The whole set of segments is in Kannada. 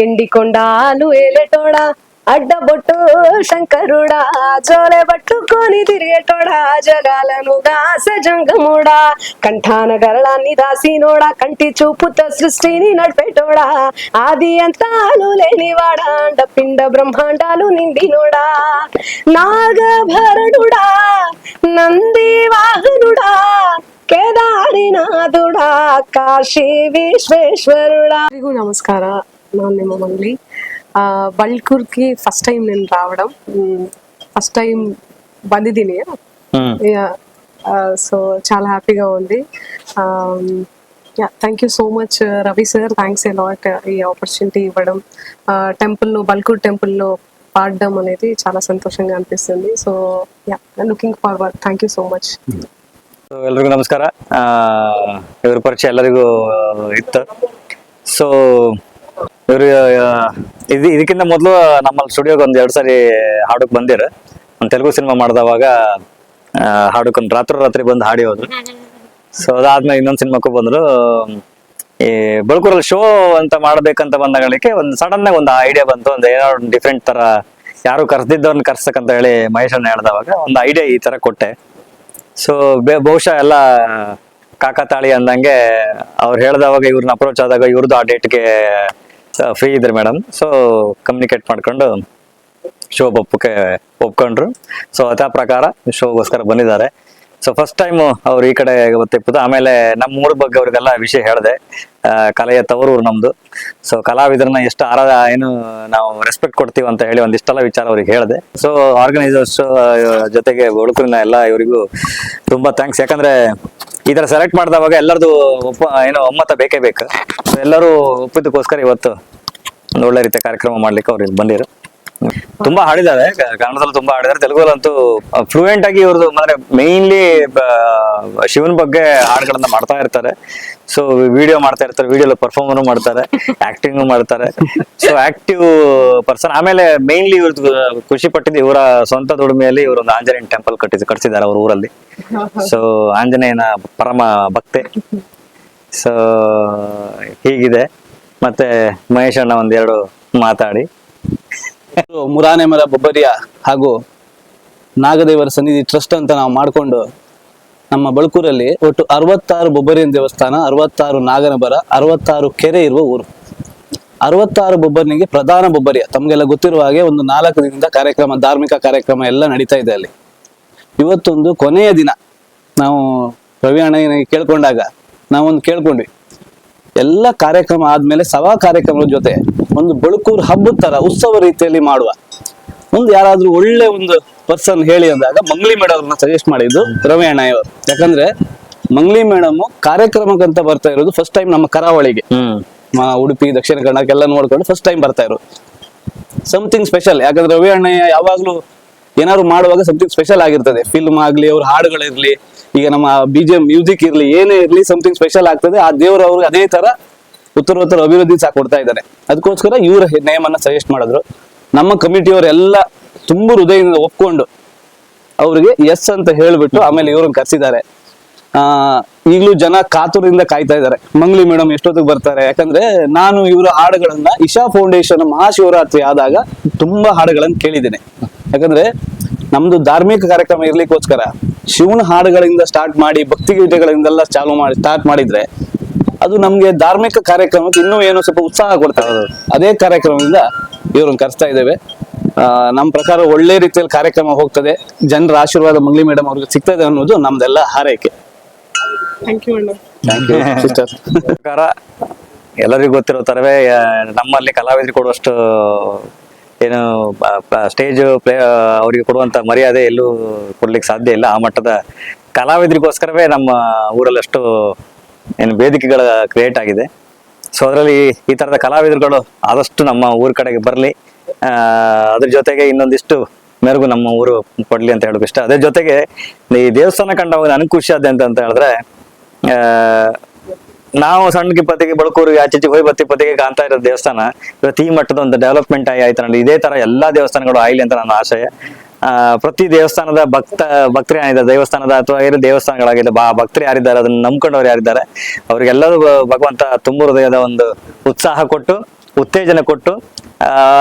ఎండికొండాలు ఏలేటోడా అడ్డబొట్టు శంకరుడా జోలె పట్టుకొని తిరిగేటోడా జగాలను దాస జంగముడా కంఠాన గరళాన్ని దాసినోడా కంటి చూపుతో సృష్టిని నడిపేటోడా ఆది అంతాలు లేనివాడా పిండ బ్రహ్మాండాలు నిండినోడా నాగభరణుడా నంది వాహనుడా ಕೇದಾರಿನಾಥುಡಾ ಕಾಶಿ ವಿಶ್ವೇಶ್ವರುಡಾ. ಎಲ್ರಿಗೂ ನಮಸ್ಕಾರ. ನಾನು ನಿಮ್ಮ ಮಂಗ್ಲಿ. ಬಳ್ಕೂರ್ಗೆ ಫಸ್ಟ್ ಟೈಮ್ నేను రావడం, ఫస్ట్ టైం ಬಂದಿದ್ದೀನಿ. సో చాలా హ్యాపీగా ఉంది. Thank you so much Ravi sir, thanks a lot ఈ ఆపర్చునిటీ ఇవ్వడం. టెంపుల్లో బల్కూర్ టెంపుల్లో పాడడం అనేది చాలా సంతోషంగా అనిపిస్తుంది. So looking forward. Thank you so much. ಎಲ್ರಿಗೂ ನಮಸ್ಕಾರ. ಇವ್ರ ಪರಿಚಯ ಎಲ್ಲರಿಗೂ ಇತ್ತು. ಸೊ ಇವ್ರು ಇದಕ್ಕಿಂತ ಮೊದಲು ನಮ್ಮಲ್ಲಿ ಸ್ಟುಡಿಯೋಗೆ ಒಂದು 2 ಸಾರಿ ಹಾಡೋಕೆ ಬಂದಿರ. ಒಂದು ತೆಲುಗು ಸಿನಿಮಾ ಮಾಡಿದವಾಗ ಹಾಡೋಕೊಂದು ರಾತ್ರಿ ಬಂದು ಹಾಡಿ ಹೋದ್ರು. ಸೊ ಅದಾದ್ಮೇಲೆ ಇನ್ನೊಂದು ಸಿನಿಮಾಕ್ಕೂ ಬಂದ್ರು. ಈ ಬಳ್ಕೂರಲ್ಲಿ ಶೋ ಅಂತ ಮಾಡ್ಬೇಕಂತ ಬಂದಾಗಳಿಗೆ ಒಂದು ಸಡನ್ ಆಗಿ ಒಂದು ಐಡಿಯಾ ಬಂತು. ಒಂದು ಏನೋ ಡಿಫ್ರೆಂಟ್ ತರ, ಯಾರು ಕರ್ದಿದ್ದವ್ರನ್ನ ಕರ್ಸಕ್ಕಂತ ಹೇಳಿ ಮಹೇಶನ್ನ ಹೇಳ್ದವಾಗ ಒಂದು ಐಡಿಯಾ ಈ ತರ ಕೊಟ್ಟೆ. ಸೊ ಬಹುಶಃ ಎಲ್ಲ ಕಾಕತಾಳಿ ಅಂದಂಗೆ ಅವ್ರು ಹೇಳ್ದವಾಗ ಇವ್ರನ್ನ ಅಪ್ರೋಚ್ ಆದಾಗ ಇವ್ರದ್ದು ಆ ಡೇಟ್ಗೆ ಫ್ರೀ ಇದ್ರು ಮೇಡಮ್. ಸೊ ಕಮ್ಯುನಿಕೇಟ್ ಮಾಡ್ಕೊಂಡು ಶೋ ಒಪ್ಕೊಂಡ್ರು. ಸೊ ಅದೇ ಪ್ರಕಾರ ಶೋಗೋಸ್ಕರ ಬಂದಿದ್ದಾರೆ. ಸೊ ಫಸ್ಟ್ ಟೈಮ್ ಅವ್ರು ಈ ಕಡೆ ಗೊತ್ತಿಪ್ಪದು. ಆಮೇಲೆ ನಮ್ಮ ಊರ ಬಗ್ಗೆ ಅವ್ರಿಗೆಲ್ಲ ವಿಷಯ ಹೇಳಿದೆ. ಕಲೆಯ ತವರೂರು ನಮ್ದು. ಸೊ ಕಲಾವಿದರನ್ನ ಎಷ್ಟು ಏನು ನಾವು ರೆಸ್ಪೆಕ್ಟ್ ಕೊಡ್ತೀವಿ ಅಂತ ಹೇಳಿ ಒಂದಿಷ್ಟೆಲ್ಲ ವಿಚಾರ ಅವ್ರಿಗೆ ಹೇಳಿದೆ. ಸೊ ಆರ್ಗನೈಸರ್ಸ್ ಜೊತೆಗೆ ಬಳ್ಕೂರಿನ ಎಲ್ಲ ಇವರಿಗೂ ತುಂಬಾ ಥ್ಯಾಂಕ್ಸ್. ಯಾಕಂದ್ರೆ ಈ ತರ ಸೆಲೆಕ್ಟ್ ಮಾಡಿದವಾಗ ಎಲ್ಲರದು ಒಮ್ಮತ ಬೇಕೇ ಬೇಕು. ಎಲ್ಲರೂ ಒಪ್ಪಿದ್ದಕ್ಕೋಸ್ಕರ ಇವತ್ತು ಒಂದು ಒಳ್ಳೆ ರೀತಿಯ ಕಾರ್ಯಕ್ರಮ ಮಾಡ್ಲಿಕ್ಕೆ ಅವ್ರಿಗೆ ಬಂದಿರು. ತುಂಬಾ ಹಾಡಿದ್ದಾರೆ, ಕನ್ನಡದಲ್ಲಿ ತುಂಬಾ ಹಾಡಿದ್ದಾರೆ. ತೆಲುಗುಲಂತೂ ಫ್ಲೂಯೆಂಟ್ ಆಗಿ ಇವ್ರದ್ದು ಅಂದ್ರೆ ಮೇನ್ಲಿ ಶಿವನ್ ಬಗ್ಗೆ ಹಾಡುಗಳನ್ನ ಮಾಡ್ತಾ ಇರ್ತಾರೆ. ಸೊ ವಿಡಿಯೋ ಮಾಡ್ತಾ ಇರ್ತಾರೆ, ವಿಡಿಯೋ ಪರ್ಫಾರ್ಮರ್ ಮಾಡ್ತಾರೆ, ಆಕ್ಟಿಂಗ್ ಮಾಡ್ತಾರೆ. So active person. ಆಮೇಲೆ ಮೇನ್ಲಿ ಇವ್ರದ್ದು ಖುಷಿ ಪಟ್ಟಿದ್ದು ಇವರ ಸ್ವಂತ ದುಡಿಮೆಯಲ್ಲಿ ಇವರು ಒಂದು ಆಂಜನೇಯನ ಟೆಂಪಲ್ ಕಟ್ಟಿಸಿದ್ದಾರೆ ಅವ್ರ ಊರಲ್ಲಿ. ಸೊ ಆಂಜನೇಯನ ಪರಮ ಭಕ್ತೆ. ಸೊ ಹೀಗಿದೆ. ಮತ್ತೆ ಮಹೇಶ್ ಅಣ್ಣ ಒಂದೆರಡು ಮಾತಾಡಿ. ಮುರಾನೆ ಮರ ಬೊಬ್ಬರಿಯ ಹಾಗೂ ನಾಗದೇವರ ಸನ್ನಿಧಿ ಟ್ರಸ್ಟ್ ಅಂತ ನಾವು ಮಾಡಿಕೊಂಡು ನಮ್ಮ ಬಳ್ಕೂರಲ್ಲಿ ಒಟ್ಟು 66 ಬೊಬ್ಬರಿಯನ್ ದೇವಸ್ಥಾನ, 66 ನಾಗನಬರ, 66 ಕೆರೆ ಇರುವ ಊರು. 66 ಬೊಬ್ಬರನಿಗೆ ಪ್ರಧಾನ ಬೊಬ್ಬರಿಯ. ತಮಗೆಲ್ಲ ಗೊತ್ತಿರುವ ಹಾಗೆ ಒಂದು 4 ದಿನದ ಕಾರ್ಯಕ್ರಮ, ಧಾರ್ಮಿಕ ಕಾರ್ಯಕ್ರಮ ಎಲ್ಲ ನಡೀತಾ ಇದೆ ಅಲ್ಲಿ. ಇವತ್ತೊಂದು ಕೊನೆಯ ದಿನ. ನಾವು ರವಿ ಅಣ್ಣನಿಗೆ ಕೇಳ್ಕೊಂಡಾಗ ನಾವೊಂದು ಕೇಳ್ಕೊಂಡ್ವಿ, ಎಲ್ಲ ಕಾರ್ಯಕ್ರಮ ಆದ್ಮೇಲೆ ಸಭಾ ಕಾರ್ಯಕ್ರಮದ ಜೊತೆ ಒಂದು ಬಳ್ಕೂರು ಹಬ್ಬದ ತರ ಉತ್ಸವ ರೀತಿಯಲ್ಲಿ ಮಾಡುವ ಒಂದು ಯಾರಾದ್ರೂ ಒಳ್ಳೆ ಒಂದು ಪರ್ಸನ್ ಹೇಳಿ ಅಂದಾಗ ಮಂಗ್ಲಿ ಮೇಡಮ್ ಅವ್ರನ್ನ ಸಜೆಸ್ಟ್ ಮಾಡಿದ್ದು ರವಿ ಅಣ್ಣ ಅವರು. ಯಾಕಂದ್ರೆ ಮಂಗ್ಲಿ ಮೇಡಮ್ ಕಾರ್ಯಕ್ರಮಕ್ಕಂತ ಬರ್ತಾ ಇರೋದು ಫಸ್ಟ್ ಟೈಮ್ ನಮ್ಮ ಕರಾವಳಿಗೆ, ಉಡುಪಿ ದಕ್ಷಿಣ ಕನ್ನಡಕ್ಕೆಲ್ಲ ನೋಡ್ಕೊಂಡು ಫಸ್ಟ್ ಟೈಮ್ ಬರ್ತಾ ಇರೋದು. Something special. ಯಾಕಂದ್ರೆ ರವಿ ಅಣ್ಣ ಯಾವಾಗ್ಲೂ ಏನಾದ್ರು ಮಾಡುವಾಗ ಸಮಥಿಂಗ್ ಸ್ಪೆಷಲ್ ಆಗಿರ್ತದೆ. ಫಿಲ್ಮ್ ಆಗ್ಲಿ, ಅವ್ರ ಹಾಡುಗಳಿರ್ಲಿ, ಈಗ ನಮ್ಮ BGM ಮ್ಯೂಸಿಕ್ ಇರ್ಲಿ, ಏನೇ ಇರ್ಲಿ ಸಮಥಿಂಗ್ ಸ್ಪೆಷಲ್ ಆಗ್ತದೆ. ಆ ದೇವರು ಅವ್ರಿಗೆ ಅದೇ ತರ ಉತ್ತರೋತ್ತರ ಅಭಿವೃದ್ಧಿ ಕೊಡ್ತಾ ಇದ್ದಾರೆ. ಅದಕ್ಕೋಸ್ಕರ ಇವರ ನೇಮನ್ನ ಸಜೆಸ್ಟ್ ಮಾಡಿದ್ರು. ನಮ್ಮ ಕಮಿಟಿಯವರೆಲ್ಲ ತುಂಬ ಹೃದಯದಿಂದ ಒಪ್ಕೊಂಡು ಅವ್ರಿಗೆ ಎಸ್ ಅಂತ ಹೇಳ್ಬಿಟ್ಟು ಆಮೇಲೆ ಇವ್ರನ್ನ ಕರ್ಸಿದ್ದಾರೆ. ಈಗಲೂ ಜನ ಕಾತುರದಿಂದ ಕಾಯ್ತಾ ಇದ್ದಾರೆ, ಮಂಗ್ಲಿ ಮೇಡಮ್ ಎಷ್ಟೊತ್ತಿಗೆ ಬರ್ತಾರೆ. ಯಾಕಂದ್ರೆ ನಾನು ಇವರ ಹಾಡುಗಳನ್ನ ಇಶಾ ಫೌಂಡೇಶನ್ ಮಹಾಶಿವರಾತ್ರಿ ಆದಾಗ ತುಂಬಾ ಹಾಡುಗಳನ್ನ ಕೇಳಿದ್ದೇನೆ. ಯಾಕಂದ್ರೆ ನಮ್ದು ಧಾರ್ಮಿಕ ಕಾರ್ಯಕ್ರಮ ಇರ್ಲಿಕ್ಕೋಸ್ಕರ ಶಿವನ ಹಾಡುಗಳಿಂದ ಸ್ಟಾರ್ಟ್ ಮಾಡಿ ಭಕ್ತಿಗೀತೆಗಳಿಂದೆಲ್ಲ ಸ್ಟಾರ್ಟ್ ಮಾಡಿದ್ರೆ ಅದು ನಮ್ಗೆ ಧಾರ್ಮಿಕ ಕಾರ್ಯಕ್ರಮಕ್ಕೆ ಇನ್ನೂ ಏನೋ ಸ್ವಲ್ಪ ಉತ್ಸಾಹ ಕೊಡ್ತಾರೆ. ಅದೇ ಕಾರ್ಯಕ್ರಮದಿಂದ ಇವ್ರನ್ನ ಕರೆಸ್ತಾ ಇದ್ದೇವೆ. ನಮ್ಮ ಪ್ರಕಾರ ಒಳ್ಳೆ ರೀತಿಯಲ್ಲಿ ಕಾರ್ಯಕ್ರಮ ಹೋಗ್ತದೆ. ಜನರ ಆಶೀರ್ವಾದ ಮಂಗ್ಲಿ ಮೇಡಮ್ ಅವ್ರಿಗೆ ಸಿಗ್ತದೆ ಅನ್ನೋದು ನಮ್ದೆಲ್ಲ ಹಾರೈಕೆ. ಪ್ರಕಾರ ಎಲ್ಲರಿಗೂ ಗೊತ್ತಿರೋ ತರವೇ ನಮ್ಮಲ್ಲಿ ಕಲಾವಿದರಿಗೆ ಕೊಡುವಷ್ಟು ಏನು ಸ್ಟೇಜ್ ಪ್ಲೇ ಅವರಿಗೆ ಕೊಡುವಂತ ಮರ್ಯಾದೆ ಎಲ್ಲೂ ಕೊಡ್ಲಿಕ್ಕೆ ಸಾಧ್ಯ ಇಲ್ಲ. ಆ ಮಟ್ಟದ ಕಲಾವಿದರಿಗೋಸ್ಕರವೇ ನಮ್ಮ ಊರಲ್ಲಷ್ಟು ಏನು ವೇದಿಕೆಗಳ ಕ್ರಿಯೇಟ್ ಆಗಿದೆ. ಸೊ ಅದರಲ್ಲಿ ಈ ತರದ ಕಲಾವಿದರುಗಳು ಆದಷ್ಟು ನಮ್ಮ ಊರ ಕಡೆಗೆ ಬರಲಿ. ಅದ್ರ ಜೊತೆಗೆ ಇನ್ನೊಂದಿಷ್ಟು ಮೇರೆಗೂ ನಮ್ಮ ಊರು ಕೊಡ್ಲಿ ಅಂತ ಹೇಳೋಕೆ ಇಷ್ಟ. ಅದ್ರ ಜೊತೆಗೆ ಈ ದೇವಸ್ಥಾನ ಕಂಡವಾಗ ನನಗೆ ಖುಷಿ ಆದ ಅಂತ ಹೇಳಿದ್ರೆ, ನಾವು ಸಣ್ಣ ಪತಿಗೆ ಬಳ್ಕೂರಿಗೆ ಆಚೆಚೆ ಹೋಗಿ ಬತ್ತಿಪತಿಗೆ ಕಾಣ್ತಾ ಇರೋ ದೇವಸ್ಥಾನ ಇವತ್ತು ಈ ಮಟ್ಟದ ಒಂದು ಡೆವಲಪ್ಮೆಂಟ್ ಆಯ್ತು ನೋಡಿ. ಇದೇ ತರ ಎಲ್ಲಾ ದೇವಸ್ಥಾನಗಳು ಆಯ್ಲಿ ಅಂತ ನನ್ನ ಆಶಯ. ಪ್ರತಿ ದೇವಸ್ಥಾನದ ಭಕ್ತರು ಏನಿದ್ದಾರೆ, ದೇವಸ್ಥಾನದ ಅಥವಾ ಏನು ದೇವಸ್ಥಾನಗಳಾಗಿದೆ, ಭಕ್ತರು ಯಾರಿದ್ದಾರೆ, ಅದನ್ನ ನಂಬ್ಕೊಂಡವ್ರು ಯಾರಿದ್ದಾರೆ, ಅವ್ರಿಗೆಲ್ಲರೂ ಭಗವಂತ ತುಂಬ ಹೃದಯದ ಒಂದು ಉತ್ಸಾಹ ಕೊಟ್ಟು ಉತ್ತೇಜನ ಕೊಟ್ಟು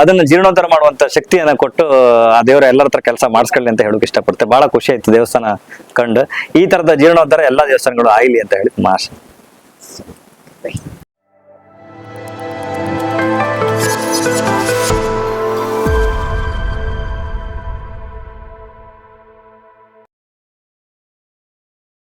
ಅದನ್ನ ಜೀರ್ಣೋದ್ಧಾರ ಮಾಡುವಂತ ಶಕ್ತಿಯನ್ನ ಕೊಟ್ಟು ಆ ದೇವರ ಎಲ್ಲರ ಹತ್ರ ಕೆಲಸ ಮಾಡಿಸ್ಕೊಳ್ಳಿ ಅಂತ ಹೇಳಕ್ ಇಷ್ಟಪಡ್ತೆ. ಬಹಳ ಖುಷಿ ಆಯ್ತು ದೇವಸ್ಥಾನ ಕಂಡು. ಈ ತರದ ಜೀರ್ಣೋದ್ಧಾರ ಎಲ್ಲಾ ದೇವಸ್ಥಾನಗಳು ಆಗ್ಲಿ ಅಂತ ಹೇಳಿ ಆಸೆ.